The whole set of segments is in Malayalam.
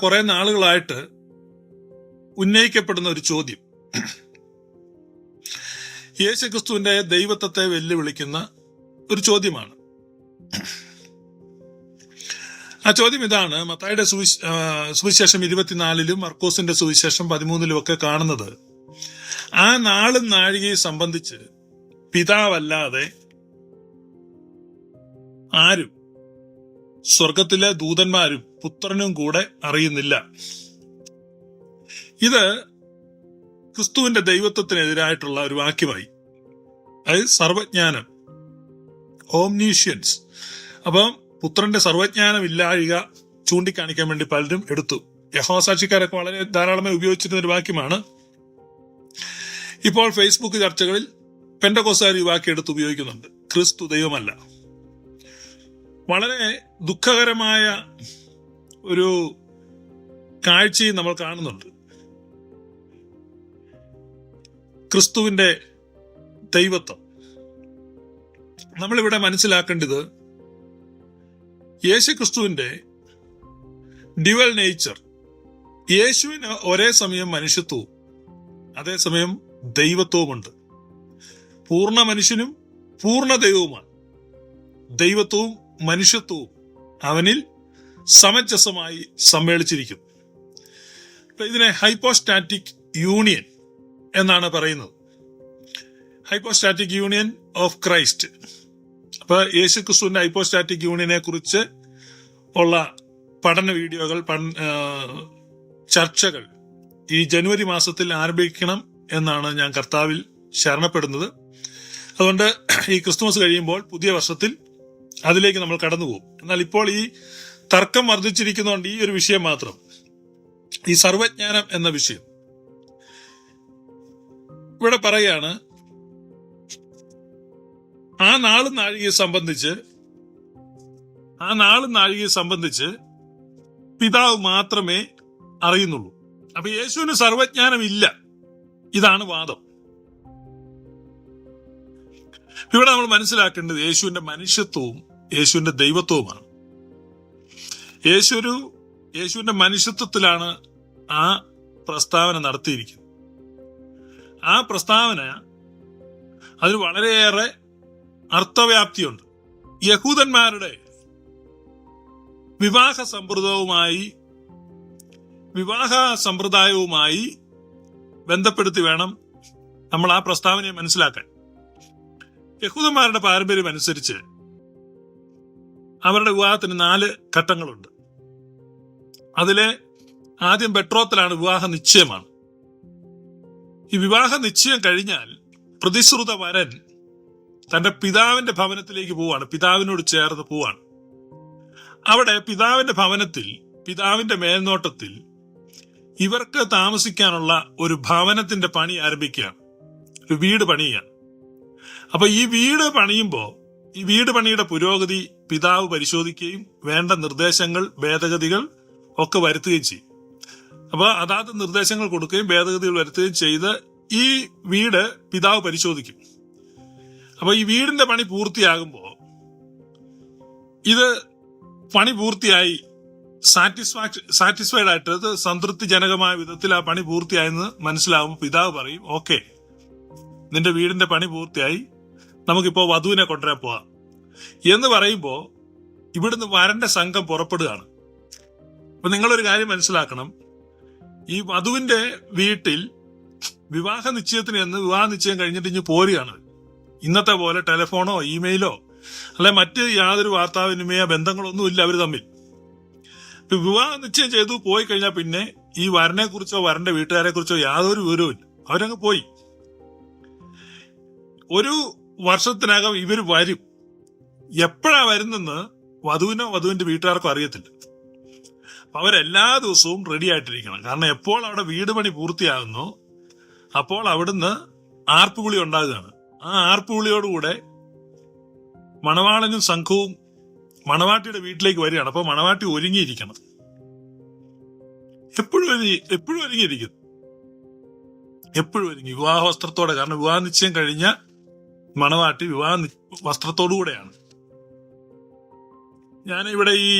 കുറെ നാളുകളായിട്ട് ഉന്നയിക്കപ്പെടുന്ന ഒരു ചോദ്യം, യേശുക്രിസ്തുവിന്റെ ദൈവത്വത്തെ വെല്ലുവിളിക്കുന്ന ഒരു ചോദ്യമാണ്. ആ ചോദ്യം ഇതാണ്. മത്തായിയുടെ സുവിശേഷം 24 മർക്കോസിന്റെ സുവിശേഷം 13 ഒക്കെ കാണുന്നത്, ആ നാളും നാഴികയെ സംബന്ധിച്ച് പിതാവല്ലാതെ ആരും, സ്വർഗത്തിലെ ദൂതന്മാരും പുത്രനും കൂടെ അറിയുന്നില്ല. ഇത് ക്രിസ്തുവിന്റെ ദൈവത്വത്തിനെതിരായിട്ടുള്ള ഒരു വാക്യമായി. അതായത് സർവജ്ഞാനം, ഓംനീഷ്യൻസ്. അപ്പം പുത്രന്റെ സർവജ്ഞാനം ഇല്ലാഴിക ചൂണ്ടിക്കാണിക്കാൻ വേണ്ടി പലരും എടുത്തു. യഹോവസാക്ഷിക്കാരൊക്കെ വളരെ ധാരാളമായി ഉപയോഗിച്ചിരുന്ന ഒരു വാക്യമാണ്. ഇപ്പോൾ ഫേസ്ബുക്ക് ചർച്ചകളിൽ പെന്തക്കോസ്തുകാർ ഈ വാക്യം എടുത്ത് ഉപയോഗിക്കുന്നുണ്ട്. ക്രിസ്തു ദൈവമല്ല. വളരെ ദുഃഖകരമായ ഒരു കാഴ്ചയും നമ്മൾ കാണുന്നുണ്ട്. ക്രിസ്തുവിന്റെ ദൈവത്വം നമ്മളിവിടെ മനസ്സിലാക്കേണ്ടത്, യേശു ക്രിസ്തുവിന്റെ ഡ്യുവൽ നേച്ചർ, യേശുവിന് ഒരേ സമയം മനുഷ്യത്വവും അതേസമയം ദൈവത്വവുമുണ്ട്. പൂർണ്ണ മനുഷ്യനും പൂർണ്ണ ദൈവവുമാണ്. ദൈവത്വവും മനുഷ്യത്വവും അവനിൽ സമഞ്ജസമായി സമ്മേളിച്ചിരിക്കുന്നു. ഇതിനെ ഹൈപ്പോസ്റ്റാറ്റിക് യൂണിയൻ എന്നാണ് പറയുന്നത്. Hypostatic union of Christ. അപ്പൊ യേശു ക്രിസ്തുവിന്റെ ഹൈപ്പോസ്റ്റാറ്റിക് യൂണിയനെ കുറിച്ച് ഉള്ള പഠന വീഡിയോകൾ, ചർച്ചകൾ ഈ ജനുവരി മാസത്തിൽ ആരംഭിക്കണം എന്നാണ് ഞാൻ കർത്താവിൽ ശരണപ്പെടുന്നത്. അതുകൊണ്ട് ഈ ക്രിസ്തുമസ് കഴിയുമ്പോൾ പുതിയ വർഷത്തിൽ അതിലേക്ക് നമ്മൾ കടന്നു പോകും. എന്നാൽ ഇപ്പോൾ ഈ തർക്കം വർദ്ധിച്ചിരിക്കുന്നതുകൊണ്ട് ഈ ഒരു വിഷയം മാത്രം, ഈ സർവജ്ഞാനം എന്ന വിഷയം ഇവിടെ പറയുകയാണ്. ആ നാളും നാഴികയെ സംബന്ധിച്ച് പിതാവ് മാത്രമേ അറിയുന്നുള്ളൂ. അപ്പൊ യേശുവിന് സർവജ്ഞാനം ഇല്ല, ഇതാണ് വാദം. ഇവിടെ നമ്മൾ മനസ്സിലാക്കേണ്ടത് യേശുവിന്റെ മനുഷ്യത്വവും യേശുവിന്റെ ദൈവത്വവുമാണ്. യേശുവിന്റെ മനുഷ്യത്വത്തിലാണ് ആ പ്രസ്താവന നടത്തിയിരിക്കുന്നത്. ആ പ്രസ്താവന അതിന് വളരെയേറെ അർത്ഥവ്യാപ്തിയുണ്ട്. യഹൂദന്മാരുടെ വിവാഹ സമ്പ്രദായവുമായി ബന്ധപ്പെടുത്തി വേണം നമ്മൾ ആ പ്രസ്താവനയെ മനസ്സിലാക്കാൻ. യഹൂദന്മാരുടെ പാരമ്പര്യം അനുസരിച്ച് അവരുടെ വിവാഹത്തിന് 4 ഘട്ടങ്ങളുണ്ട്. അതിലെ ആദ്യം ബെട്രോത്തലാണ്, വിവാഹ നിശ്ചയമാണ്. ഈ വിവാഹ നിശ്ചയം കഴിഞ്ഞാൽ പ്രതിശ്രുത വരൻ തന്റെ പിതാവിന്റെ ഭവനത്തിലേക്ക് പോവാണ്, പിതാവിനോട് ചേർന്ന് പോവാണ്. അവിടെ പിതാവിന്റെ ഭവനത്തിൽ, പിതാവിന്റെ മേൽനോട്ടത്തിൽ ഇവർക്ക് താമസിക്കാനുള്ള ഒരു ഭവനത്തിന്റെ പണി ആരംഭിക്കുകയാണ്, ഒരു വീട് പണിയുകയാണ്. അപ്പൊ ഈ വീട് പണിയുമ്പോൾ ഈ വീട് പണിയുടെ പുരോഗതി പിതാവ് പരിശോധിക്കുകയും വേണ്ട നിർദ്ദേശങ്ങൾ, ഭേദഗതികൾ ഒക്കെ വരുത്തുകയും ചെയ്യും. അപ്പൊ അതാത് നിർദ്ദേശങ്ങൾ കൊടുക്കുകയും ഭേദഗതികൾ വരുത്തുകയും ചെയ്ത് ഈ വീട് പിതാവ് പരിശോധിക്കും. അപ്പൊ ഈ വീടിന്റെ പണി പൂർത്തിയാകുമ്പോ, ഇത് പണി പൂർത്തിയായി സാറ്റിസ്ഫൈഡ് ആയിട്ട്, അത് സംതൃപ്തിജനകമായ വിധത്തിൽ ആ പണി പൂർത്തിയായെന്ന് മനസ്സിലാകുമ്പോൾ പിതാവ് പറയും, ഓക്കെ, നിന്റെ വീടിന്റെ പണി പൂർത്തിയായി, നമുക്കിപ്പോ വധുവിനെ കൊണ്ടുവരാൻ പോവാം എന്ന് പറയുമ്പോ ഇവിടുന്ന് വരന്റെ സംഘം പുറപ്പെടുകയാണ്. അപ്പൊ നിങ്ങളൊരു കാര്യം മനസ്സിലാക്കണം, ഈ വധുവിന്റെ വീട്ടിൽ വിവാഹ നിശ്ചയം കഴിഞ്ഞിട്ട് ഇനി പോരുകയാണ്. ഇന്നത്തെ പോലെ ടെലിഫോണോ ഇമെയിലോ അല്ലെ മറ്റ് യാതൊരു വാർത്താവിനിമയ ബന്ധങ്ങളൊന്നും ഇല്ല അവർ തമ്മിൽ. വിവാഹ നിശ്ചയം ചെയ്തു പോയി കഴിഞ്ഞാൽ പിന്നെ ഈ വരനെ കുറിച്ചോ വരന്റെ വീട്ടുകാരെ കുറിച്ചോ യാതൊരു വിവരവും ഇല്ല, അവരങ്ങ് പോയി. ഒരു വർഷത്തിനകം ഇവർ വരും. എപ്പോഴാ വരുന്നെന്ന് വധുവിനോ വധുവിന്റെ വീട്ടുകാർക്കോ അറിയത്തില്ല. അപ്പൊ അവരെല്ലാ ദിവസവും റെഡി ആയിട്ടിരിക്കണം. കാരണം എപ്പോൾ അവിടെ വീട് പണി പൂർത്തിയാകുന്നു അപ്പോൾ അവിടുന്ന് ആർപ്പുവിളി ഉണ്ടാകുകയാണ്. ആ ആർപ്പുവിളിയോടുകൂടെ മണവാളനും സംഘവും മണവാട്ടിയുടെ വീട്ടിലേക്ക് വരികയാണ്. അപ്പൊ മണവാട്ടി ഒരുങ്ങിയിരിക്കണം, എപ്പോഴും ഒരുങ്ങിയിരിക്കുന്നു, എപ്പോഴും ഒരുങ്ങി വിവാഹ വസ്ത്രത്തോടെ. കാരണം വിവാഹ നിശ്ചയം കഴിഞ്ഞ മണവാട്ടി വിവാഹ വസ്ത്രത്തോടുകൂടെയാണ്. ഞാൻ ഇവിടെ ഈ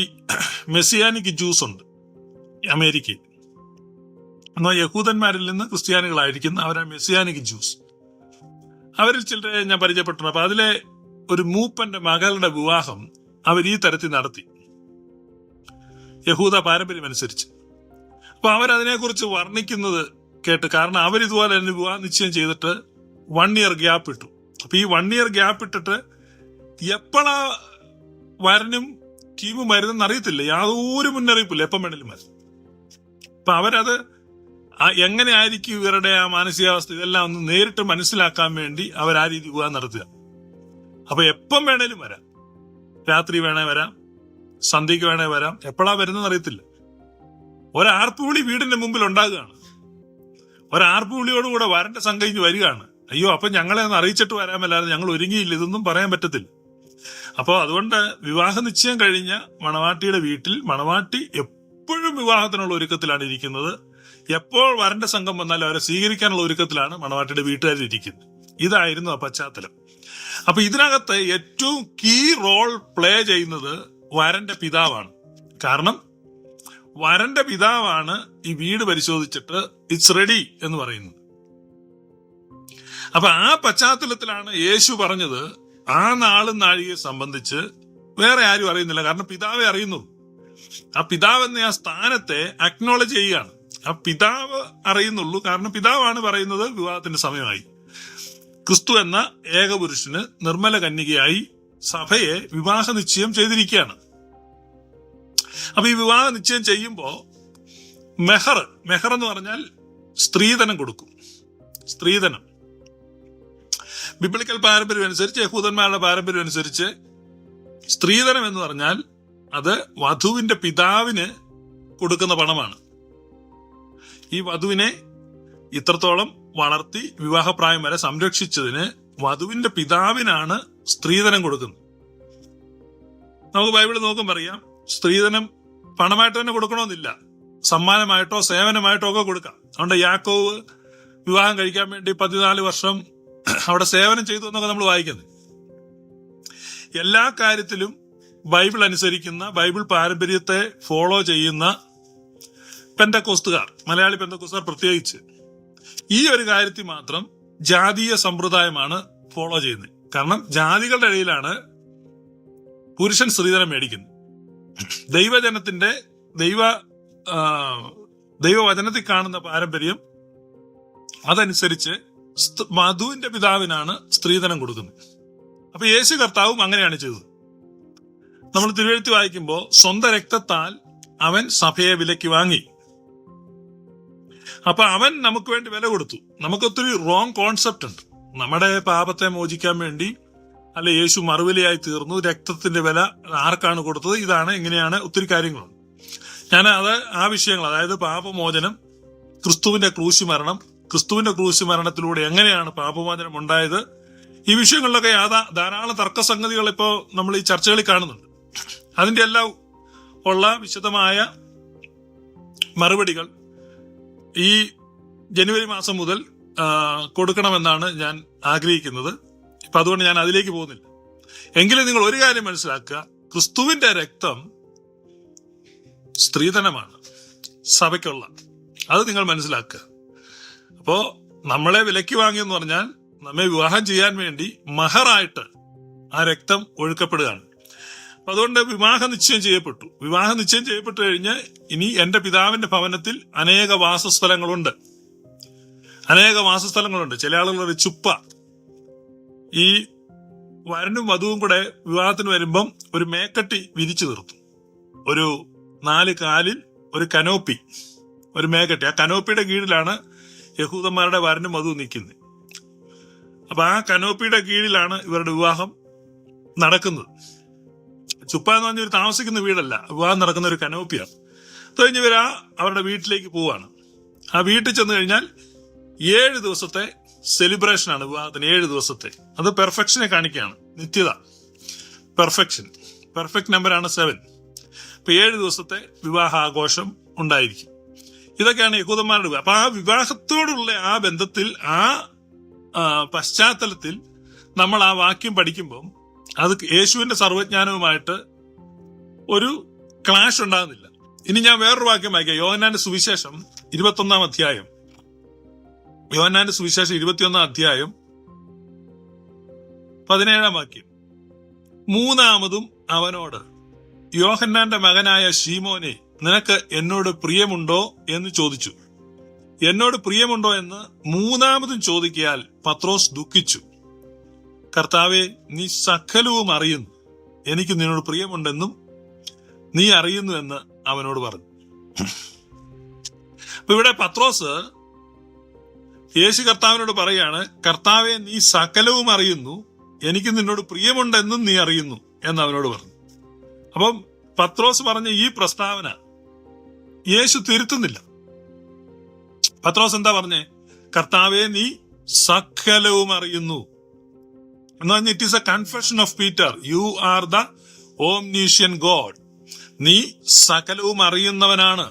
മെസ്സിയാനിക് ജ്യൂസ് ഉണ്ട്, അമേരിക്കയിൽ. എന്നാൽ യഹൂദന്മാരിൽ നിന്ന് ക്രിസ്ത്യാനികളായിരിക്കുന്ന അവരാ മെസ്സിയാനിക് ജ്യൂസ്. അവരിൽ ചിലരെ ഞാൻ പരിചയപ്പെട്ടിട്ടുണ്ട്. അപ്പൊ അതിലെ ഒരു മൂപ്പന്റെ മകളുടെ വിവാഹം അവർ ഈ തരത്തിൽ നടത്തി, യഹൂദ പാരമ്പര്യം അനുസരിച്ച്. അപ്പൊ അവരതിനെക്കുറിച്ച് വർണ്ണിക്കുന്നത് കേട്ട്, കാരണം അവരിതുപോലെ തന്നെ വിവാഹ നിശ്ചയം ചെയ്തിട്ട് 1 year ഗ്യാപ്പ് ഇട്ടു. അപ്പൊ ഈ 1 year ഗ്യാപ്പ് ഇട്ടിട്ട് എപ്പോഴാ വരനും ടീമും വരുന്നെന്ന് അറിയത്തില്ല, യാതൊരു മുന്നറിയിപ്പില്ല, എപ്പം വേണേലും വരും. അപ്പൊ അവരത് എങ്ങനെയായിരിക്കും ഇവരുടെ ആ മാനസികാവസ്ഥ ഇതെല്ലാം ഒന്ന് നേരിട്ട് മനസ്സിലാക്കാൻ വേണ്ടി അവരാ രീതി വിവാഹം നടത്തുക. അപ്പൊ എപ്പം വേണേലും വരാം, രാത്രി വേണേ വരാം, സന്ധ്യക്ക് വേണേ വരാം, എപ്പോഴാ വരുന്നതെന്ന് അറിയത്തില്ല. ഒരാർപ്പുവിളി വീടിന്റെ മുമ്പിൽ ഉണ്ടാകുകയാണ്. ഒരാർപ്പുവിളിയോടുകൂടെ വരന്റെ സംഘം കഴിഞ്ഞ് വരികയാണ്. അയ്യോ, അപ്പൊ ഞങ്ങളെ ഒന്ന് അറിയിച്ചിട്ട് വരാമല്ലാതെ ഞങ്ങൾ ഒരുങ്ങിയില്ല, ഇതൊന്നും പറയാൻ പറ്റത്തില്ല. അപ്പോൾ അതുകൊണ്ട് വിവാഹ നിശ്ചയം കഴിഞ്ഞ മണവാട്ടിയുടെ വീട്ടിൽ മണവാട്ടി എപ്പോഴും വിവാഹത്തിനുള്ള ഒരുക്കത്തിലാണ് ഇരിക്കുന്നത്. എപ്പോൾ വരന്റെ സംഘം വന്നാലും അവരെ സ്വീകരിക്കാനുള്ള ഒരുക്കത്തിലാണ് മണവാട്ടിയുടെ വീട്ടുകാരിരിക്കുന്നത്. ഇതായിരുന്നു ആ പശ്ചാത്തലം. അപ്പൊ ഇതിനകത്ത് ഏറ്റവും കീ റോൾ പ്ലേ ചെയ്യുന്നത് വരന്റെ പിതാവാണ്. കാരണം വരന്റെ പിതാവാണ് ഈ വീട് പരിശോധിച്ചിട്ട് ഇറ്റ്സ് റെഡി എന്ന് പറയുന്നത്. അപ്പൊ ആ പശ്ചാത്തലത്തിലാണ് യേശു പറഞ്ഞത്, ആ നാളും നാഴികയെ സംബന്ധിച്ച് വേറെ ആരും അറിയുന്നില്ല, കാരണം പിതാവെ അറിയുന്നു. ആ പിതാവ് എന്ന ആ സ്ഥാനത്തെ അക്നോളജ് ചെയ്യുകയാണ്. ആ പിതാവ് അറിയുന്നുള്ളൂ, കാരണം പിതാവാണ് പറയുന്നത് വിവാഹത്തിന്റെ സമയമായി. ക്രിസ്തു എന്ന ഏകപുരുഷന് നിർമ്മല കന്യകയായി സഭയെ വിവാഹ നിശ്ചയം ചെയ്തിരിക്കുകയാണ്. അപ്പൊ ഈ വിവാഹ നിശ്ചയം ചെയ്യുമ്പോ മെഹർ എന്ന് പറഞ്ഞാൽ സ്ത്രീധനം കൊടുക്കും. സ്ത്രീധനം ബിബ്ലിക്കൽ പാരമ്പര്യം അനുസരിച്ച്, യഹൂദന്മാരുടെ പാരമ്പര്യം അനുസരിച്ച് സ്ത്രീധനം എന്ന് പറഞ്ഞാൽ അത് വധുവിന്റെ പിതാവിന് കൊടുക്കുന്ന പണമാണ്. ഈ വധുവിനെ ഇത്രത്തോളം വളർത്തി വിവാഹപ്രായം വരെ സംരക്ഷിച്ചതിന് വധുവിന്റെ പിതാവിനാണ് സ്ത്രീധനം കൊടുക്കുന്നത്. നമുക്ക് ബൈബിളിൽ നോക്കുമ്പോൾ അറിയാം, സ്ത്രീധനം പണമായിട്ട് തന്നെ കൊടുക്കണമെന്നില്ല, സമ്മാനമായിട്ടോ സേവനമായിട്ടോ ഒക്കെ കൊടുക്കാം. അതുകൊണ്ട് യാക്കോവ് വിവാഹം കഴിക്കാൻ വേണ്ടി 14 വർഷം അവിടെ സേവനം ചെയ്തു എന്നൊക്കെ നമ്മൾ വായിക്കുന്നത്. എല്ലാ കാര്യത്തിലും ബൈബിൾ അനുസരിക്കുന്ന, ബൈബിൾ പാരമ്പര്യത്തെ ഫോളോ ചെയ്യുന്ന പെന്തക്കോസ്തുകാർ, മലയാളി പെന്തക്കോസ്തുകാർ പ്രത്യേകിച്ച്, ഈ ഒരു കാര്യത്തിൽ മാത്രം ജാതീയ സമ്പ്രദായമാണ് ഫോളോ ചെയ്യുന്നത്. കാരണം ജാതികളുടെ ഇടയിലാണ് പുരുഷൻ സ്ത്രീധനം മേടിക്കുന്നത്. ദൈവജനത്തിന്റെ ദൈവവചനത്തിൽ കാണുന്ന പാരമ്പര്യം അതനുസരിച്ച് വധുവിന്റെ പിതാവിനാണ് സ്ത്രീധനം കൊടുക്കുന്നത്. അപ്പൊ യേശു കർത്താവും അങ്ങനെയാണ് ചെയ്തത്. നമ്മൾ തിരുവെഴുത്ത് വായിക്കുമ്പോൾ സ്വന്തം രക്തത്താൽ അവൻ സഭയെ വിലയ്ക്ക് വാങ്ങി. അപ്പൊ അവൻ നമുക്ക് വേണ്ടി വില കൊടുത്തു. നമുക്കൊത്തിരി റോങ് കോൺസെപ്റ്റ് ഉണ്ട്. നമ്മുടെ പാപത്തെ മോചിക്കാൻ വേണ്ടി അല്ലെ യേശു മറുവിലയായി തീർന്നു, രക്തത്തിന്റെ വില ആർക്കാണ് കൊടുത്തത്, ഇതാണ് ഇങ്ങനെയാണ് ഒത്തിരി കാര്യങ്ങളുണ്ട്. ഞാൻ ആ വിഷയങ്ങൾ, അതായത് പാപമോചനം, ക്രിസ്തുവിന്റെ ക്രൂശ് മരണം, ക്രിസ്തുവിന്റെ ക്രൂശ് മരണത്തിലൂടെ എങ്ങനെയാണ് പാപമോചനം ഉണ്ടായത്, ഈ വിഷയങ്ങളിലൊക്കെ ധാരാളം തർക്കസംഗതികൾ ഇപ്പോ നമ്മൾ ഈ ചർച്ചകളിൽ കാണുന്നുണ്ട്. അതിന്റെ എല്ലാം ഉള്ള വിശദമായ മറുപടികൾ ഈ ജനുവരി മാസം മുതൽ കൊടുക്കണമെന്നാണ് ഞാൻ ആഗ്രഹിക്കുന്നത്. ഇപ്പൊ അതുകൊണ്ട് ഞാൻ അതിലേക്ക് പോകുന്നില്ല. എങ്കിലും നിങ്ങൾ ഒരു കാര്യം മനസ്സിലാക്കുക, ക്രിസ്തുവിന്റെ രക്തം സ്ത്രീധനമാണ് സഭയ്ക്കുള്ള, അത് നിങ്ങൾ മനസ്സിലാക്കുക. അപ്പോ നമ്മളെ വിലയ്ക്ക് വാങ്ങിയെന്ന് പറഞ്ഞാൽ നമ്മെ വിവാഹം ചെയ്യാൻ വേണ്ടി മഹറായിട്ട് ആ രക്തം ഒഴുക്കപ്പെടുകയാണ്. അപ്പൊ അതുകൊണ്ട് വിവാഹ നിശ്ചയം ചെയ്യപ്പെട്ടു. വിവാഹ നിശ്ചയം ചെയ്യപ്പെട്ടു കഴിഞ്ഞ് ഇനി എന്റെ പിതാവിന്റെ ഭവനത്തിൽ അനേക വാസസ്ഥലങ്ങളുണ്ട്. ചില ആളുകൾ ചുപ്പ, ഈ വരനും വധുവും കൂടെ വിവാഹത്തിന് വരുമ്പം ഒരു മേക്കട്ടി വിരിച്ചു നിർത്തും. ഒരു 4 കാലിൽ ഒരു കനോപ്പി, ഒരു മേക്കട്ടി. ആ കനോപ്പിയുടെ കീഴിലാണ് യഹൂദന്മാരുടെ വരനും വധുവും നിൽക്കുന്നത്. അപ്പൊ ആ കനോപ്പിയുടെ കീഴിലാണ് ഇവരുടെ വിവാഹം നടക്കുന്നത്. ചുപ്പ എന്ന് പറഞ്ഞ ഒരു താമസിക്കുന്ന വീടല്ല, വിവാഹം നടക്കുന്ന ഒരു കനോപ്പിയാണ്. അത് കഴിഞ്ഞ് ഇവർ അവരുടെ വീട്ടിലേക്ക് പോവാണ്. ആ വീട്ടിൽ ചെന്ന് കഴിഞ്ഞാൽ 7 ദിവസത്തെ സെലിബ്രേഷനാണ് വിവാഹത്തിന്. 7 ദിവസത്തെ, അത് പെർഫെക്ഷനെ കാണിക്കുകയാണ്. നിത്യത, പെർഫെക്റ്റ് നമ്പറാണ് 7. ഇപ്പൊ 7 ദിവസത്തെ വിവാഹ ആഘോഷം ഉണ്ടായിരിക്കും. ഇതൊക്കെയാണ് യഹൂദന്മാരുടെ വിവാഹം. അപ്പൊ ആ വിവാഹത്തോടുള്ള ആ ബന്ധത്തിൽ, ആ പശ്ചാത്തലത്തിൽ നമ്മൾ ആ വാക്യം പഠിക്കുമ്പോൾ അത് യേശുവിന്റെ സർവ്വജ്ഞാനവുമായിട്ട് ഒരു ക്ലാഷ് ഉണ്ടാകുന്നില്ല. ഇനി ഞാൻ വേറൊരു വാക്യം വായിക്കാം. യോഹന്നാന്റെ സുവിശേഷം 21 അധ്യായം. യോഹന്നാന്റെ സുവിശേഷം 21 അധ്യായം 17 വാക്യം. മൂന്നാമതും അവനോട്, യോഹന്നാന്റെ മകനായ ശീമോനെ, നിനക്ക് എന്നോട് പ്രിയമുണ്ടോ എന്ന് ചോദിച്ചു. എന്നോട് പ്രിയമുണ്ടോ എന്ന് മൂന്നാമതും ചോദിക്കയാൽ പത്രോസ് ദുഃഖിച്ചു. കർത്താവേ, നീ സകലവും അറിയുന്നു, എനിക്ക് നിന്നോട് പ്രിയമുണ്ടെന്നും നീ അറിയുന്നു എന്ന് അവനോട് പറഞ്ഞു. അപ്പൊ ഇവിടെ പത്രോസ് യേശു കർത്താവിനോട് പറയാണ്, കർത്താവെ, നീ സകലവും അറിയുന്നു, എനിക്ക് നിന്നോട് പ്രിയമുണ്ടെന്നും നീ അറിയുന്നു എന്ന് അവനോട് പറഞ്ഞു. അപ്പം പത്രോസ് പറഞ്ഞ ഈ പ്രസ്താവന യേശു തിരുത്തുന്നില്ല. പത്രോസ് എന്താ പറഞ്ഞേ? കർത്താവെ, നീ സകലവും അറിയുന്നു എന്ന് പറഞ്ഞ it is a confession of Peter. You are the omniscient God. നീ സകലവും അറിയുന്നവനാണ്.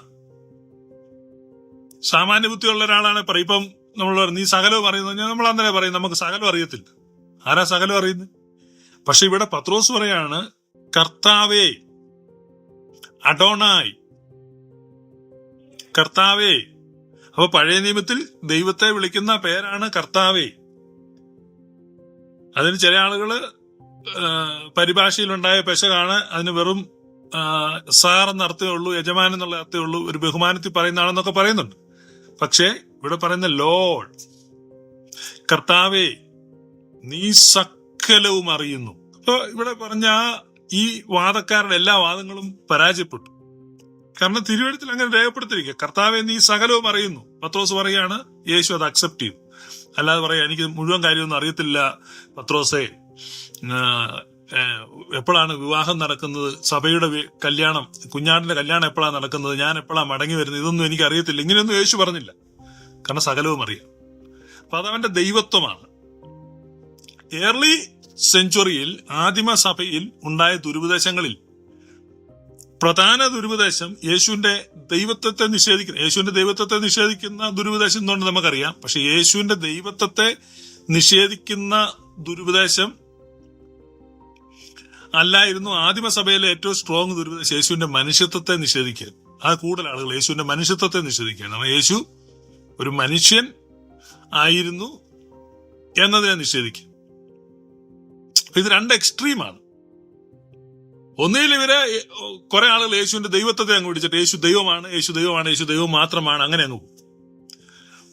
സാമാന്യ ബുദ്ധിയുള്ള ഒരാളാണ് പറയും, ഇപ്പം നമ്മൾ നീ സകലവും അറിയുന്ന, നമ്മൾ അന്നേരം പറയും നമുക്ക് സകലം അറിയത്തില്ല. ആരാ സകലം അറിയുന്നത്? പക്ഷെ ഇവിടെ പത്രോസ് പറയാണ്, കർത്താവേ, അഡോണായി, കർത്താവേ. അപ്പൊ പഴയ നിയമത്തിൽ ദൈവത്തെ വിളിക്കുന്ന പേരാണ് കർത്താവേ. അതിന് ചില ആളുകള് പരിഭാഷയിലുണ്ടായ പെശകാണ്, അതിന് വെറും സാർ എന്ന അർത്ഥമേ ഉള്ളൂ, യജമാൻ എന്നുള്ള അർത്ഥമേ ഉള്ളൂ, ഒരു ബഹുമാനത്തിൽ പറയുന്നതാണെന്നൊക്കെ പറയുന്നുണ്ട്. പക്ഷെ ഇവിടെ പറയുന്ന ലോർഡ്, കർത്താവേ, നീ സകലവും അറിയുന്നു. അപ്പൊ ഇവിടെ പറഞ്ഞ ഈ വാദക്കാരുടെ എല്ലാ വാദങ്ങളും പരാജയപ്പെട്ടു. കാരണം തിരുവെഴുത്തിൽ അങ്ങനെ രേഖപ്പെടുത്തിയിരിക്കുക, കർത്താവെ, നീ സകലവും അറിയുന്നു. പത്രോസ് പറയാണ്, യേശു അത് അക്സെപ്റ്റ് ചെയ്തു. അല്ലാതെ പറയാ എനിക്ക് മുഴുവൻ കാര്യമൊന്നും അറിയത്തില്ല പത്രോസേ, എപ്പോഴാണ് വിവാഹം നടക്കുന്നത്, സഭയുടെ കല്യാണം, കുഞ്ഞാടിന്റെ കല്യാണം എപ്പോഴാണ് നടക്കുന്നത്, ഞാൻ എപ്പോഴാണ് മടങ്ങി വരുന്നത്, ഇതൊന്നും എനിക്ക് അറിയത്തില്ല. ഇങ്ങനെയൊന്നും യേശു പറഞ്ഞില്ല. കാരണം സകലവും അറിയാം. അപ്പൊ അതവന്റെ ദൈവത്വമാണ്. ഏർലി സെഞ്ചുറിയിൽ, ആദിമ സഭയിൽ ഉണ്ടായ ദുരുപദേശങ്ങളിൽ പ്രധാന ദുരുപദേശം യേശുവിന്റെ ദൈവത്വത്തെ നിഷേധിക്കുന്ന ദുരുപദേശം എന്തുകൊണ്ട് നമുക്കറിയാം. പക്ഷെ യേശുവിന്റെ ദൈവത്വത്തെ നിഷേധിക്കുന്ന ദുരുപദേശം അല്ലായിരുന്നു ആദിമസഭയിലെ ഏറ്റവും സ്ട്രോങ് ദുരുപദേശം. യേശുവിന്റെ മനുഷ്യത്വത്തെ നിഷേധിക്കുക. അത് കൂടുതൽ ആളുകൾ യേശുവിന്റെ മനുഷ്യത്വത്തെ നിഷേധിക്കുകയാണ്. യേശു ഒരു മനുഷ്യൻ ആയിരുന്നു എന്നതിനെ നിഷേധിക്കുക. ഇത് രണ്ട് എക്സ്ട്രീമാണ്. ഒന്നുകിൽ ഇവരെ കുറെ ആളുകൾ യേശുവിന്റെ ദൈവത്വത്തെ അങ്ങ് പിടിച്ചിട്ട് യേശു ദൈവമാണ്, യേശു ദൈവമാണ്, യേശു ദൈവം മാത്രമാണ്, അങ്ങനെ അങ്ങ് പോകും.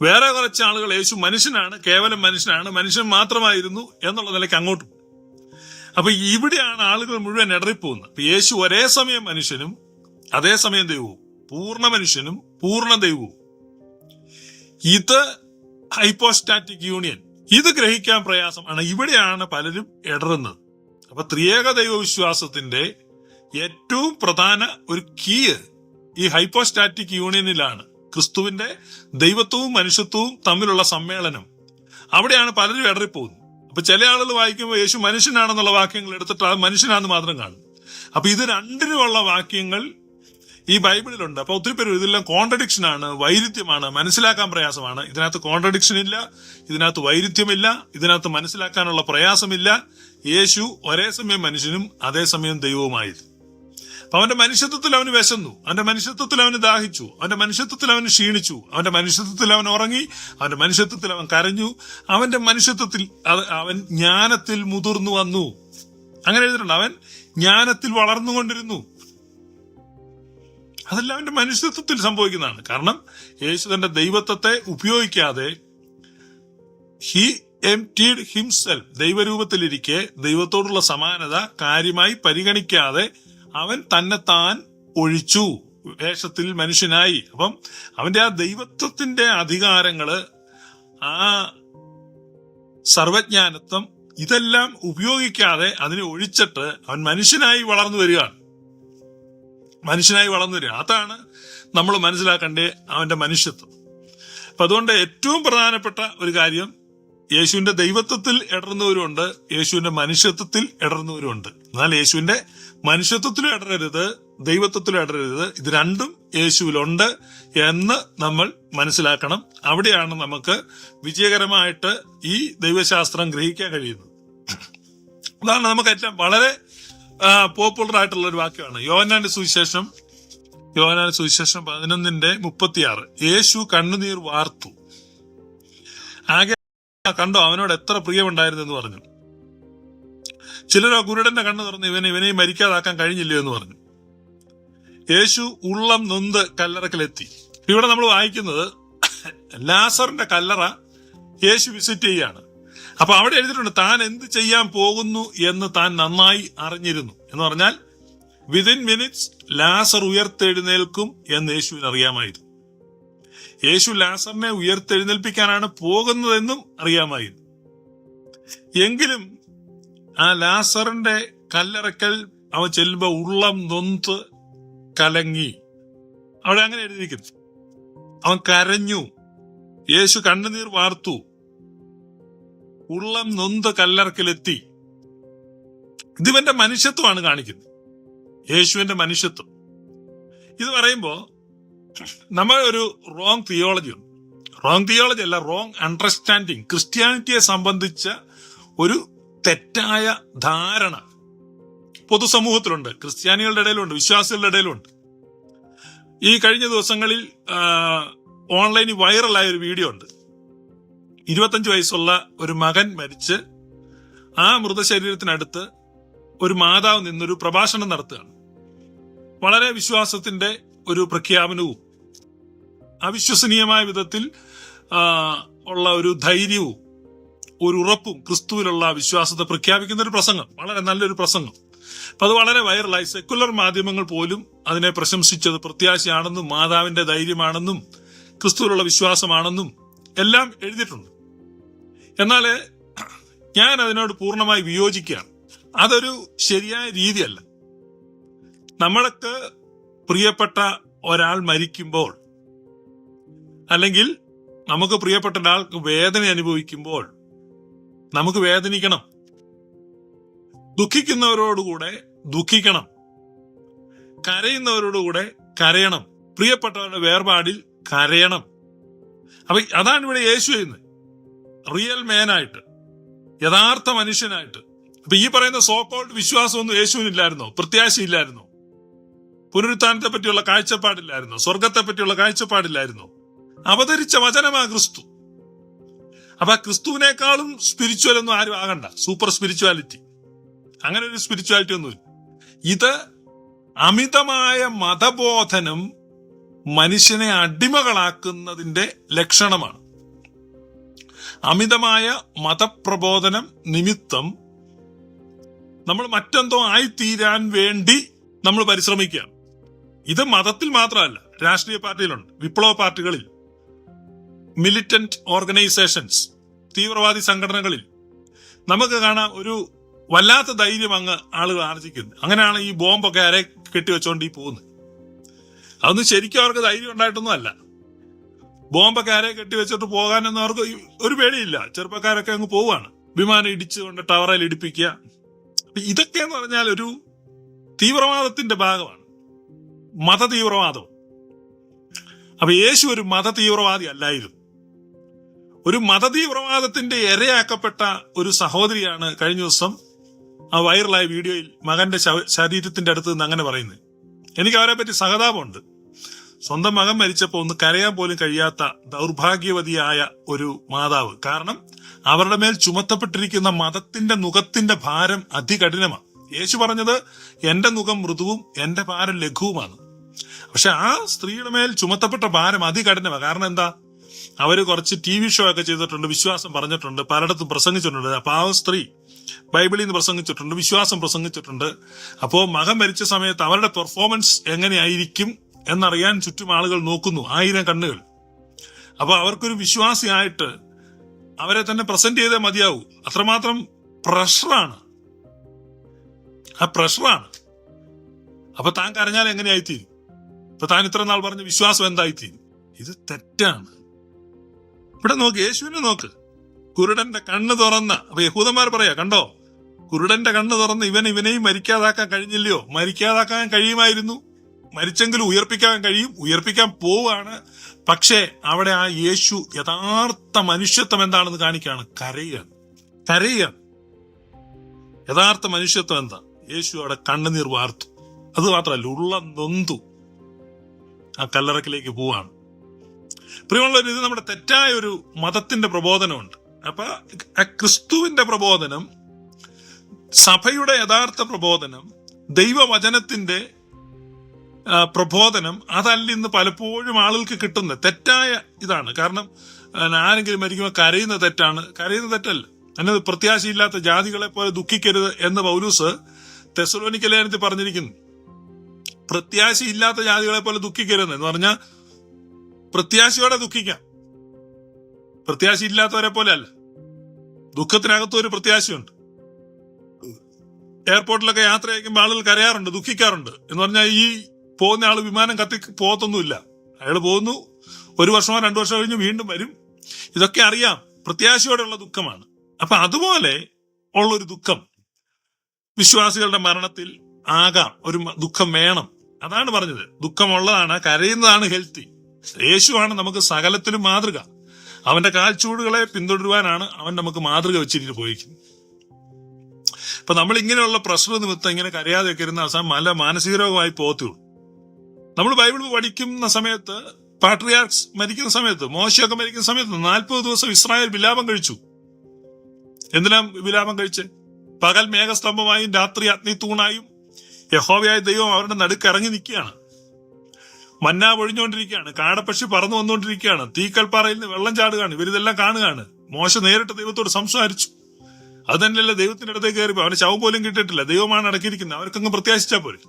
വേറെ കുറച്ച് ആളുകൾ യേശു മനുഷ്യനാണ്, കേവലം മനുഷ്യനാണ്, മനുഷ്യൻ മാത്രമായിരുന്നു എന്നുള്ള നിലയ്ക്ക് അങ്ങോട്ടും. അപ്പൊ ഇവിടെയാണ് ആളുകൾ മുഴുവൻ ഇടറിപ്പോകുന്നത്. അപ്പൊ യേശു ഒരേ സമയം മനുഷ്യനും അതേസമയം ദൈവവും, പൂർണ്ണ മനുഷ്യനും പൂർണ്ണ ദൈവവും. ഇത് ഹൈപ്പോസ്റ്റാറ്റിക് യൂണിയൻ. ഇത് ഗ്രഹിക്കാൻ പ്രയാസമാണ്. ഇവിടെയാണ് പലരും ഇടറുന്നത്. അപ്പൊ ത്രിയേക ദൈവവിശ്വാസത്തിന്റെ ഏറ്റവും പ്രധാന ഒരു കീ ഈ ഹൈപ്പോസ്റ്റാറ്റിക് യൂണിയനിലാണ്. ക്രിസ്തുവിന്റെ ദൈവത്വവും മനുഷ്യത്വവും തമ്മിലുള്ള സമ്മേളനം. അവിടെയാണ് പലരും ഇടറിപ്പോകുന്നത്. അപ്പൊ ചില ആളുകൾ വായിക്കുമ്പോൾ യേശു മനുഷ്യനാണെന്നുള്ള വാക്യങ്ങൾ എടുത്തിട്ട് അത് മനുഷ്യനാണെന്ന് മാത്രം കാണും. അപ്പൊ ഇത് രണ്ടിനുമുള്ള വാക്യങ്ങൾ ഈ ബൈബിളിലുണ്ട്. അപ്പൊ ഒത്തിരി പേര് ഇതെല്ലാം കോൺട്രഡിക്ഷൻ ആണ്, വൈരുദ്ധ്യമാണ്, മനസ്സിലാക്കാൻ പ്രയാസമാണ്. ഇതിനകത്ത് കോൺട്രഡിക്ഷൻ ഇല്ല, ഇതിനകത്ത് വൈരുദ്ധ്യമില്ല, ഇതിനകത്ത് മനസ്സിലാക്കാനുള്ള പ്രയാസമില്ല. യേശു ഒരേ സമയം മനുഷ്യനും അതേസമയം ദൈവവുമായിരുന്നു. അപ്പൊ അവന്റെ മനുഷ്യത്വത്തിൽ അവന് വിശന്നു, അവന്റെ മനുഷ്യത്വത്തിൽ അവന് ദാഹിച്ചു, അവന്റെ മനുഷ്യത്വത്തിൽ അവന് ക്ഷീണിച്ചു, അവന്റെ മനുഷ്യത്വത്തിൽ അവൻ ഉറങ്ങി, അവന്റെ മനുഷ്യത്വത്തിൽ അവൻ കരഞ്ഞു, അവന്റെ മനുഷ്യത്വത്തിൽ അവൻ ജ്ഞാനത്തിൽ മുതിർന്നു വന്നു. അങ്ങനെ എഴുതിയിട്ടുണ്ട്. അവൻ ജ്ഞാനത്തിൽ വളർന്നുകൊണ്ടിരുന്നു. അതെല്ലാം അവന്റെ മനുഷ്യത്വത്തിൽ സംഭവിക്കുന്നതാണ്. കാരണം യേശു തന്റെ ദൈവത്വത്തെ ഉപയോഗിക്കാതെ ഹി എംപ്റ്റീഡ് ഹിംസെൽഫ്, ദൈവരൂപത്തിലിരിക്കെ ദൈവത്തോടുള്ള സമാനത കാര്യമായി പരിഗണിക്കാതെ അവൻ തന്നെത്താൻ ഒഴിച്ചു, വേഷത്തിൽ മനുഷ്യനായി. അപ്പം അവന്റെ ആ ദൈവത്വത്തിന്റെ അധികാരങ്ങള്, ആ സർവജ്ഞാനത്വം, ഇതെല്ലാം ഉപയോഗിക്കാതെ അതിനെ ഒഴിച്ചിട്ട് അവൻ മനുഷ്യനായി വളർന്നു വരികയാണ്. അതാണ് നമ്മൾ മനസ്സിലാക്കേണ്ടേ അവന്റെ മനുഷ്യത്വം. അപ്പൊ അതുകൊണ്ട് ഏറ്റവും പ്രധാനപ്പെട്ട ഒരു കാര്യം, യേശുവിന്റെ ദൈവത്വത്തിൽ ഇടറുന്നവരുണ്ട്, യേശുവിന്റെ മനുഷ്യത്വത്തിൽ ഇടറുന്നവരുണ്ട്. എന്നാൽ യേശുവിന്റെ മനുഷ്യത്വത്തിലും ഇടരരുത്, ദൈവത്വത്തിലും ഇടരരുത്. ഇത് രണ്ടും യേശുവിലുണ്ട് എന്ന് നമ്മൾ മനസ്സിലാക്കണം. അവിടെയാണ് നമുക്ക് വിജയകരമായിട്ട് ഈ ദൈവശാസ്ത്രം ഗ്രഹിക്കാൻ കഴിയുന്നത്. അതാണ് നമുക്ക് ഏറ്റവും വളരെ പോപ്പുലർ ആയിട്ടുള്ള ഒരു വാക്യമാണ് യോഹന്നാന്റെ സുവിശേഷം യോഹന്നാൻ സുവിശേഷം 11:36. യേശു കണ്ണുനീർ വാർത്തു. ആകെ കണ്ടോ അവനോട് എത്ര പ്രിയമുണ്ടായിരുന്നു എന്ന് പറഞ്ഞു. ചിലരോ കുരുടന്റെ കണ്ണ് തുറന്ന് ഇവനെയും മരിക്കാതാക്കാൻ കഴിഞ്ഞില്ലയോ എന്ന് പറഞ്ഞു. യേശു ഉള്ളം നൊന്ത് കല്ലറക്കിലെത്തി. ഇവിടെ നമ്മൾ വായിക്കുന്നത് ലാസറിന്റെ കല്ലറ യേശു വിസിറ്റ് ചെയ്യാണ്. അപ്പൊ അവിടെ എഴുതിയിട്ടുണ്ട് താൻ എന്ത് ചെയ്യാൻ പോകുന്നു എന്ന് താൻ നന്നായി അറിഞ്ഞിരുന്നു എന്ന് പറഞ്ഞാൽ വിതിൻ മിനിറ്റ്സ് ലാസർ ഉയർത്തെഴുന്നേൽക്കും എന്ന് യേശുവിന് അറിയാമായിരുന്നു. യേശു ലാസറിനെ ഉയർത്തെഴുന്നേൽപ്പിക്കാനാണ് പോകുന്നതെന്നും അറിയാമായിരുന്നു. എങ്കിലും ആ ലാസറിന്റെ കല്ലറക്കൽ അവൻ ചെല്ലുമ്പോ ഉള്ളം നൊന്ത് കലങ്ങി. അവിടെ അങ്ങനെ എഴുതിയിരിക്കുന്നു. അവൻ കരഞ്ഞു. യേശു കണ്ണുനീർ വാർത്തു. ഉള്ളം നൊന്ത് കല്ലറക്കിലെത്തി. ഇതിവന്റെ മനുഷ്യത്വമാണ് കാണിക്കുന്നത്, യേശുവിന്റെ മനുഷ്യത്വം. ഇത് പറയുമ്പോ നമ്മൾ ഒരു റോങ് തിയോളജി ഉണ്ട്. റോങ് തിയോളജി അല്ല, റോങ് അണ്ടർസ്റ്റാൻഡിങ്. ക്രിസ്ത്യാനിറ്റിയെ സംബന്ധിച്ച ഒരു തെറ്റായ ധാരണ പൊതുസമൂഹത്തിലുണ്ട്, ക്രിസ്ത്യാനികളുടെ ഇടയിലുണ്ട്, വിശ്വാസികളുടെ ഇടയിലുണ്ട്. ഈ കഴിഞ്ഞ ദിവസങ്ങളിൽ ഓൺലൈനിൽ വൈറലായ ഒരു വീഡിയോ ഉണ്ട്. 25 വയസ്സുള്ള ഒരു മകൻ മരിച്ച് ആ മൃതശരീരത്തിനടുത്ത് ഒരു മാതാവ് നിന്നൊരു പ്രഭാഷണം നടത്തുകയാണ്. വളരെ വിശ്വാസത്തിന്റെ ഒരു പ്രഖ്യാപനവും അവിശ്വസനീയമായ വിധത്തിൽ ഉള്ള ഒരു ധൈര്യവും ഒരു ഉറപ്പും ക്രിസ്തുവിലുള്ള വിശ്വാസത്തെ പ്രഖ്യാപിക്കുന്ന ഒരു പ്രസംഗം, വളരെ നല്ലൊരു പ്രസംഗം. അപ്പൊ അത് വളരെ വൈറലായി. സെക്കുലർ മാധ്യമങ്ങൾ പോലും അതിനെ പ്രശംസിച്ചത് പ്രത്യാശയാണെന്നും മാതാവിന്റെ ധൈര്യമാണെന്നും ക്രിസ്തുവിലുള്ള വിശ്വാസമാണെന്നും എല്ലാം എഴുതിയിട്ടുണ്ട്. എന്നാൽ ഞാൻ അതിനോട് പൂർണ്ണമായി വിയോജിക്കുകയാണ്. അതൊരു ശരിയായ രീതിയല്ല. നമ്മൾക്ക് പ്രിയപ്പെട്ട ഒരാൾ മരിക്കുമ്പോൾ, അല്ലെങ്കിൽ നമുക്ക് പ്രിയപ്പെട്ട ഒരാൾക്ക് വേദന അനുഭവിക്കുമ്പോൾ നമുക്ക് വേദനിക്കണം. ദുഃഖിക്കുന്നവരോടുകൂടെ ദുഃഖിക്കണം, കരയുന്നവരോടുകൂടെ കരയണം, പ്രിയപ്പെട്ടവരുടെ വേർപാടിൽ കരയണം. അപ്പൊ അതാണ് ഇവിടെ യേശു ചെയ്യുന്നത്, റിയൽ മാനായിട്ട്, യഥാർത്ഥ മനുഷ്യനായിട്ട്. അപ്പൊ ഈ പറയുന്ന സോക്കോൾഡ് വിശ്വാസമൊന്നും യേശുവിനില്ലായിരുന്നോ? പ്രത്യാശയില്ലായിരുന്നോ? പുനരുത്ഥാനത്തെ പറ്റിയുള്ള കാഴ്ചപ്പാടില്ലായിരുന്നോ? സ്വർഗത്തെ പറ്റിയുള്ള കാഴ്ചപ്പാടില്ലായിരുന്നോ? അവതരിച്ച വചനമാ ക്രിസ്തു. അപ്പൊ ആ ക്രിസ്തുവിനേക്കാളും സ്പിരിച്വൽ ഒന്നും ആരും ആകണ്ട. സൂപ്പർ സ്പിരിച്വാലിറ്റി, അങ്ങനെ ഒരു സ്പിരിച്വാലിറ്റി ഒന്നുമില്ല. ഇത് അമിതമായ മതബോധനം മനുഷ്യനെ അടിമകളാക്കുന്നതിന്റെ ലക്ഷണമാണ്. അമിതമായ മതപ്രബോധനം നിമിത്തം നമ്മൾ മറ്റെന്തോ ആയിത്തീരാൻ വേണ്ടി നമ്മൾ പരിശ്രമിക്കുകയാണ്. ഇത് മതത്തിൽ മാത്രമല്ല, രാഷ്ട്രീയ പാർട്ടിയിലുണ്ട്, വിപ്ലവ പാർട്ടികളിൽ, മിലിറ്റന്റ് ഓർഗനൈസേഷൻസ്, തീവ്രവാദി സംഘടനകളിൽ നമുക്ക് കാണാം ഒരു വല്ലാത്ത ധൈര്യം അങ്ങ് ആളുകൾ ആർജിക്കുന്നത്. അങ്ങനെയാണ് ഈ ബോംബൊക്കെ ആരെ കെട്ടിവെച്ചോണ്ട് ഈ പോകുന്നത്. അതൊന്നും ശരിക്കും അവർക്ക് ധൈര്യം ഉണ്ടായിട്ടൊന്നും അല്ല. ബോംബൊക്കെ ആരെ കെട്ടിവെച്ചിട്ട് പോകാനൊന്നും അവർക്ക് ഒരു പേടിയില്ല. ചെറുപ്പക്കാരൊക്കെ അങ്ങ് പോവുകയാണ്, വിമാനം ഇടിച്ചുകൊണ്ട് ടവറിൽ ഇടിപ്പിക്കുക. ഇതൊക്കെ എന്ന് പറഞ്ഞാൽ ഒരു തീവ്രവാദത്തിന്റെ ഭാഗമാണ്, മത തീവ്രവാദം. അപ്പൊ യേശു ഒരു മത തീവ്രവാദി അല്ലായിരുന്നു. ഒരു മത തീവ്രവാദത്തിന്റെ ഇരയാക്കപ്പെട്ട ഒരു സഹോദരിയാണ് കഴിഞ്ഞ ദിവസം ആ വൈറലായ വീഡിയോയിൽ മകന്റെ ശരീരത്തിന്റെ അടുത്ത് നിന്ന് അങ്ങനെ പറയുന്നത്. എനിക്ക് അവരെ പറ്റി സഹതാപമുണ്ട്. സ്വന്തം മകൻ മരിച്ചപ്പോ ഒന്ന് കരയാൻ പോലും കഴിയാത്ത ദൗർഭാഗ്യവതിയായ ഒരു മാതാവ്. കാരണം അവരുടെ മേൽ ചുമത്തപ്പെട്ടിരിക്കുന്ന മതത്തിന്റെ നുകത്തിന്റെ ഭാരം അതികഠിനമാണ്. യേശു പറഞ്ഞത് എന്റെ നുകം മൃദുവും എന്റെ ഭാരം ലഘുവുമാണ്. പക്ഷെ ആ സ്ത്രീയുടെ മേൽ ചുമത്തപ്പെട്ട ഭാരം അതികഠിനമാണ്. കാരണം എന്താ? അവര് കുറച്ച് TV ഷോ ഒക്കെ ചെയ്തിട്ടുണ്ട്, വിശ്വാസം പറഞ്ഞിട്ടുണ്ട്, പലയിടത്തും പ്രസംഗിച്ചിട്ടുണ്ട്. അപ്പൊ ആ സ്ത്രീ ബൈബിളിൽ നിന്ന് പ്രസംഗിച്ചിട്ടുണ്ട്, വിശ്വാസം പ്രസംഗിച്ചിട്ടുണ്ട്. അപ്പോ മകൻ മരിച്ച സമയത്ത് അവരുടെ പെർഫോമൻസ് എങ്ങനെയായിരിക്കും എന്നറിയാൻ ചുറ്റും ആളുകൾ നോക്കുന്നു, 1000 കണ്ണുകൾ. അപ്പൊ അവർക്കൊരു വിശ്വാസിയായിട്ട് അവരെ തന്നെ പ്രസന്റ് ചെയ്തേ മതിയാവൂ. അത്രമാത്രം പ്രഷറാണ്, ആ പ്രഷറാണ്. അപ്പൊ താൻ കരഞ്ഞാൽ എങ്ങനെയായിത്തീരും? ഇപ്പൊ താൻ ഇത്ര നാൾ പറഞ്ഞ വിശ്വാസം എന്തായിത്തീരും? ഇത് തെറ്റാണ്. ഇവിടെ നോക്ക്, യേശുവിനെ നോക്ക്. കുരുടന്റെ കണ്ണ് തുറന്ന, അപ്പൊ യഹൂദന്മാർ പറയാ, കണ്ടോ കുരുടന്റെ കണ്ണ് തുറന്ന് ഇവനെയും മരിക്കാതാക്കാൻ കഴിഞ്ഞില്ലയോ? മരിക്കാതാക്കാൻ കഴിയുമായിരുന്നു, മരിച്ചെങ്കിലും ഉയർപ്പിക്കാൻ കഴിയും, ഉയർപ്പിക്കാൻ പോവാണ്. പക്ഷേ അവിടെ ആ യേശു യഥാർത്ഥ മനുഷ്യത്വം എന്താണെന്ന് കാണിക്കുകയാണ്. കരയുക. യഥാർത്ഥ മനുഷ്യത്വം എന്താ? യേശു അവിടെ കണ്ണുനീർ വാർത്തു. അത് മാത്രമല്ല, ഉള്ളം നൊന്തു. ആ കല്ലറക്കിലേക്ക് പോവാണ്. പ്രിയമുള്ളവർ, ഇത് നമ്മുടെ തെറ്റായ ഒരു മതത്തിന്റെ പ്രബോധനമുണ്ട്. അപ്പൊ ആ ക്രിസ്തുവിന്റെ പ്രബോധനം, സഭയുടെ യഥാർത്ഥ പ്രബോധനം, ദൈവവചനത്തിന്റെ പ്രബോധനം, അതല്ല ഇന്ന് പലപ്പോഴും ആളുകൾക്ക് കിട്ടുന്നത് തെറ്റായ ഇതാണ്. കാരണം ആരെങ്കിലും മരിക്കുമ്പോൾ കരയുന്ന തെറ്റാണ്. കരയുന്ന തെറ്റല്ല. എന്നത് പ്രത്യാശയില്ലാത്ത ജാതികളെ പോലെ ദുഃഖിക്കരുത് എന്ന് പൗലൂസ് തെസ്സലോനിക്ക ലേഖനത്തിൽ പറഞ്ഞിരിക്കുന്നു. പ്രത്യാശയില്ലാത്ത ജാതികളെ പോലെ ദുഃഖിക്കരുത് എന്ന് പറഞ്ഞാൽ പ്രത്യാശയോടെ ദുഃഖിക്കാം. പ്രത്യാശയില്ലാത്തവരെ പോലെ അല്ല. ദുഃഖത്തിനകത്തും ഒരു പ്രത്യാശയുണ്ട്. എയർപോർട്ടിലൊക്കെ യാത്ര അയക്കുമ്പോൾ ആളുകൾ കരയാറുണ്ട്, ദുഃഖിക്കാറുണ്ട്. എന്ന് പറഞ്ഞാൽ ഈ പോകുന്ന ആള് വിമാനം കത്തി പോകത്തൊന്നുമില്ല. അയാൾ പോകുന്നു, 1 വർഷമോ 2 വർഷമോ കഴിഞ്ഞ് വീണ്ടും വരും. ഇതൊക്കെ അറിയാം. പ്രത്യാശയോടെയുള്ള ദുഃഖമാണ്. അപ്പൊ അതുപോലെ ഉള്ളൊരു ദുഃഖം വിശ്വാസികളുടെ മരണത്തിൽ ആകാം. ഒരു ദുഃഖം വേണം. അതാണ് പറഞ്ഞത്. ദുഃഖമുള്ളതാണ്, കരയുന്നതാണ് ഹെൽത്തി. യേശുവാണ് നമുക്ക് സകലത്തിലും മാതൃക. അവന്റെ കാൽച്ചൂടുകളെ പിന്തുടരുവാനാണ് അവൻ നമുക്ക് മാതൃക വെച്ചിട്ട് പോയിരിക്കുന്നത്. അപ്പൊ നമ്മൾ ഇങ്ങനെയുള്ള പ്രശ്ന നിമിത്തം ഇങ്ങനെ കരയാതെയൊക്കെ ഇരുന്ന അവസാനം മാനസിക രോഗമായി പോകത്തുള്ളൂ. നമ്മൾ ബൈബിൾ പഠിക്കുന്ന സമയത്ത്, പാട്രിയാർക്സ് മരിക്കുന്ന സമയത്ത്, മോശയൊക്കെ മരിക്കുന്ന സമയത്ത് 40 ദിവസം ഇസ്രായേൽ വിലാപം കഴിച്ചു. എന്തിനാ വിലാപം കഴിച്ച്? പകൽ മേഘസ്തംഭമായും രാത്രി അഗ്നിത്തൂണായും യഹോവയായ ദൈവം അവരുടെ നടുക്ക് ഇറങ്ങി നിൽക്കുകയാണ്. മന്ന പൊഴിഞ്ഞുകൊണ്ടിരിക്കുകയാണ്. കാടപ്പക്ഷി പറന്നു വന്നുകൊണ്ടിരിക്കുകയാണ്. തീക്കൽപ്പാറയിൽ നിന്ന് വെള്ളം ചാടുകയാണ്. ഇവരിതെല്ലാം കാണുകയാണ്. മോശ നേരിട്ട് ദൈവത്തോട് സംസാരിച്ചു. അത് തന്നെയല്ല, ദൈവത്തിന്റെ അടുത്തേക്ക് കയറിപ്പോ അവന് ശവം പോലും കിട്ടിയിട്ടില്ല. ദൈവമാണ് അടക്കിയിരിക്കുന്നത്. അവർക്കങ്ങ് പ്രത്യാശിച്ചാൽ പോരെ.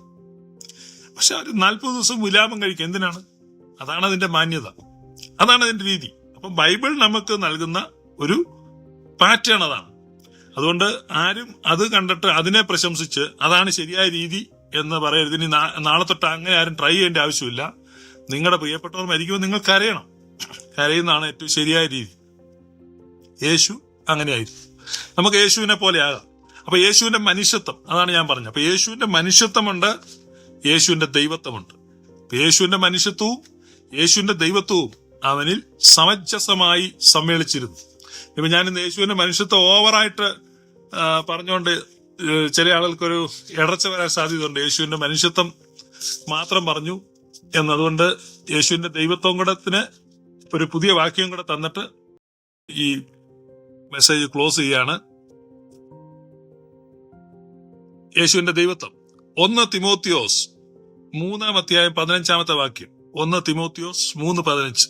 പക്ഷെ അവർ 40 ദിവസം വിലാപം കഴിക്കുക. എന്തിനാണ്? അതാണ് അതിന്റെ മാന്യത, അതാണ് അതിന്റെ രീതി. അപ്പൊ ബൈബിൾ നമുക്ക് നൽകുന്ന ഒരു പാറ്റേൺ അതാണ്. അതുകൊണ്ട് ആരും അത് കണ്ടിട്ട് അതിനെ പ്രശംസിച്ച് അതാണ് ശരിയായ രീതി എന്ന് പറയരുത്. ഇനി നാളെ തൊട്ട് അങ്ങനെ ആരും ട്രൈ ചെയ്യേണ്ട ആവശ്യമില്ല. നിങ്ങളുടെ പ്രിയപ്പെട്ടവർ മരിക്കുമ്പോൾ നിങ്ങൾ കരയണം. കരയുന്നതാണ് ഏറ്റവും ശരിയായ രീതി. യേശു അങ്ങനെയായിരുന്നു. നമുക്ക് യേശുവിനെ പോലെ ആകാം. അപ്പൊ യേശുവിന്റെ മനുഷ്യത്വം, അതാണ് ഞാൻ പറഞ്ഞത്. അപ്പൊ യേശുവിന്റെ മനുഷ്യത്വമുണ്ട്, യേശുവിന്റെ ദൈവത്വമുണ്ട്. യേശുവിന്റെ മനുഷ്യത്വവും യേശുവിന്റെ ദൈവത്വവും അവനിൽ സമഞ്ജസമായി സമ്മേളിച്ചിരുന്നു. ഇപ്പൊ ഞാനിന്ന് യേശുവിന്റെ മനുഷ്യത്വം ഓവറായിട്ട് പറഞ്ഞുകൊണ്ട് ചില ആളുകൾക്കൊരു ഇടർച്ച വരാൻ സാധ്യതയുണ്ട്. യേശുവിന്റെ മനുഷ്യത്വം മാത്രം പറഞ്ഞു എന്നതുകൊണ്ട് യേശുവിന്റെ ദൈവത്വം കൂടത്തിന് ഒരു പുതിയ വാക്യം കൂടെ തന്നിട്ട് ഈ മെസ്സേജ് ക്ലോസ് ചെയ്യാണ്. യേശുവിന്റെ ദൈവത്വം 1 തിമോത്തിയോസ് 3:15 വാക്യം. 1 തിമോത്തിയോസ് 3:15.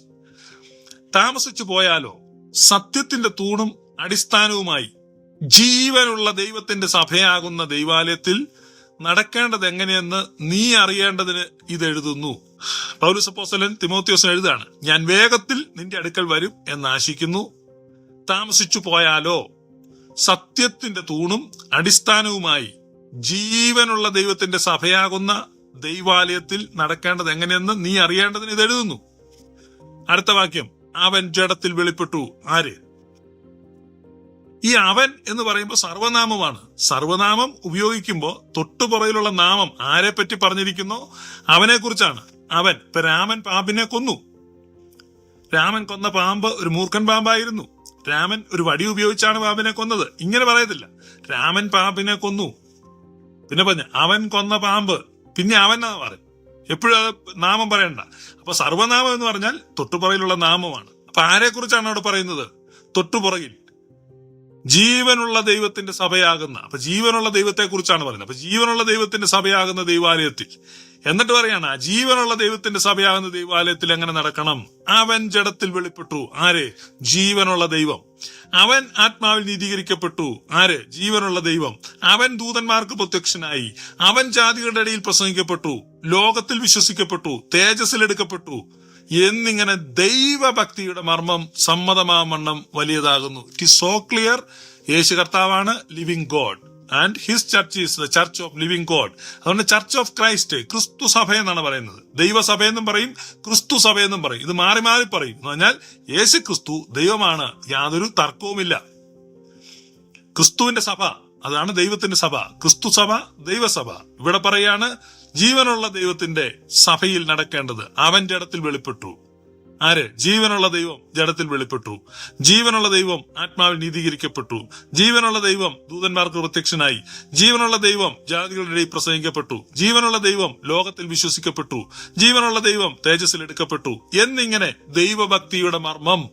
താമസിച്ചു പോയാലോ സത്യത്തിന്റെ തൂണും അടിസ്ഥാനവുമായി ജീവനുള്ള ദൈവത്തിന്റെ സഭയാകുന്ന ദൈവാലയത്തിൽ നടക്കേണ്ടത് എങ്ങനെയെന്ന് നീ അറിയേണ്ടതിന് ഇതെഴുതുന്നു. പൗലോസ് അപ്പോസ്തലൻ തിമോത്തിയോസിന് എഴുതാണ്, ഞാൻ വേഗത്തിൽ നിന്റെ അടുക്കൽ വരും എന്ന് ആശിക്കുന്നു. താമസിച്ചു പോയാലോ സത്യത്തിന്റെ തൂണും അടിസ്ഥാനവുമായി ജീവനുള്ള ദൈവത്തിന്റെ സഭയാകുന്ന ദൈവാലയത്തിൽ നടക്കേണ്ടത് എങ്ങനെയെന്ന് നീ അറിയേണ്ടതിന് ഇതെഴുതുന്നു. അടുത്ത വാക്യം, അവൻ ജഡത്തിൽ വെളിപ്പെട്ടു. ആര്? ഈ അവൻ എന്ന് പറയുമ്പോൾ സർവനാമമാണ്. സർവനാമം ഉപയോഗിക്കുമ്പോൾ തൊട്ടുപുറയിലുള്ള നാമം ആരെ പറ്റി പറഞ്ഞിരിക്കുന്നോ അവനെ കുറിച്ചാണ്. അവൻ. ഇപ്പൊ രാമൻ പാമ്പിനെ കൊന്നു. രാമൻ കൊന്ന പാമ്പ് ഒരു മൂർഖൻ പാമ്പായിരുന്നു. രാമൻ ഒരു വടി ഉപയോഗിച്ചാണ് പാമ്പിനെ കൊന്നത്. ഇങ്ങനെ പറയത്തില്ല, രാമൻ പാമ്പിനെ കൊന്നു. പിന്നെ പറഞ്ഞ അവൻ കൊന്ന പാമ്പ്, പിന്നെ അവൻ എന്നാ പറയും. എപ്പോഴും അത് നാമം പറയണ്ട. അപ്പൊ സർവനാമം എന്ന് പറഞ്ഞാൽ തൊട്ടുപുറയിലുള്ള നാമമാണ്. അപ്പൊ ആരെ കുറിച്ചാണ് അവിടെ പറയുന്നത്? തൊട്ടുപുറകിൽ ജീവനുള്ള ദൈവത്തിന്റെ സഭയാകുന്ന, അപ്പൊ ജീവനുള്ള ദൈവത്തെ കുറിച്ചാണ് പറയുന്നത്. അപ്പൊ ജീവനുള്ള ദൈവത്തിന്റെ സഭയാകുന്ന ദൈവാലയത്തിൽ, എന്നിട്ട് പറയാണ് ജീവനുള്ള ദൈവത്തിന്റെ സഭയാകുന്ന ദൈവാലയത്തിൽ എങ്ങനെ നടക്കണം? അവൻ ജഡത്തിൽ വെളിപ്പെട്ടു. ആര്? ജീവനുള്ള ദൈവം. അവൻ ആത്മാവിൽ നീതീകരിക്കപ്പെട്ടു. ആര്? ജീവനുള്ള ദൈവം. അവൻ ദൂതന്മാർക്ക് പ്രത്യക്ഷനായി. അവൻ ജാതികളുടെ ഇടയിൽ പ്രസംഗിക്കപ്പെട്ടു. ലോകത്തിൽ വിശ്വസിക്കപ്പെട്ടു. തേജസ്സിലെടുക്കപ്പെട്ടു. എന്നിങ്ങനെ ദൈവഭക്തിയുടെ മർമ്മം സമ്മതമാവണ്ണം വലിയതാകുന്നു. It is so clear. Yesu കർത്താവാണ് living God and his church is the church of living God. അതുകൊണ്ട് ചർച്ച് ഓഫ് ക്രൈസ്റ്റ്, ക്രിസ്തു സഭ എന്നാണ് പറയുന്നത്. ദൈവസഭയെന്നും പറയും, ക്രിസ്തു സഭയെന്നും പറയും. ഇത് മാറി മാറി പറയും. എന്ന് പറഞ്ഞാൽ യേശു ക്രിസ്തു ദൈവമാണ്, യാതൊരു തർക്കവുമില്ല. ക്രിസ്തുവിന്റെ സഭ, അതാണ് ദൈവത്തിന്റെ സഭ. ക്രിസ്തു സഭ, ദൈവസഭ. ഇവിടെ പറയാണ് ജീവനുള്ള ദൈവത്തിന്റെ സഭയിൽ നടക്കേണ്ടത് അവന്റെ ഇടത്തിൽ വെളിപ്പെട്ടു. ആര്? ജീവനുള്ള ദൈവം ജഡത്തിൽ വെളിപ്പെട്ടു. ജീവനുള്ള ദൈവം ആത്മാവിൽ നീതീകരിക്കപ്പെട്ടു. ജീവനുള്ള ദൈവം ദൂതന്മാർക്ക് പ്രത്യക്ഷനായി. ജീവനുള്ള ദൈവം ജാതികളുടെ ഇടയിൽ പ്രസംഗിക്കപ്പെട്ടു. ജീവനുള്ള ദൈവം ലോകത്തിൽ വിശ്വസിക്കപ്പെട്ടു. ജീവനുള്ള ദൈവം തേജസ്സിൽ എടുക്കപ്പെട്ടു. എന്നിങ്ങനെ ദൈവഭക്തിയുടെ മർമ്മം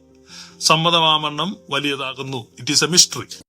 സമ്മതമാമണ്ണം വലിയതാകുന്നു. It is a mystery.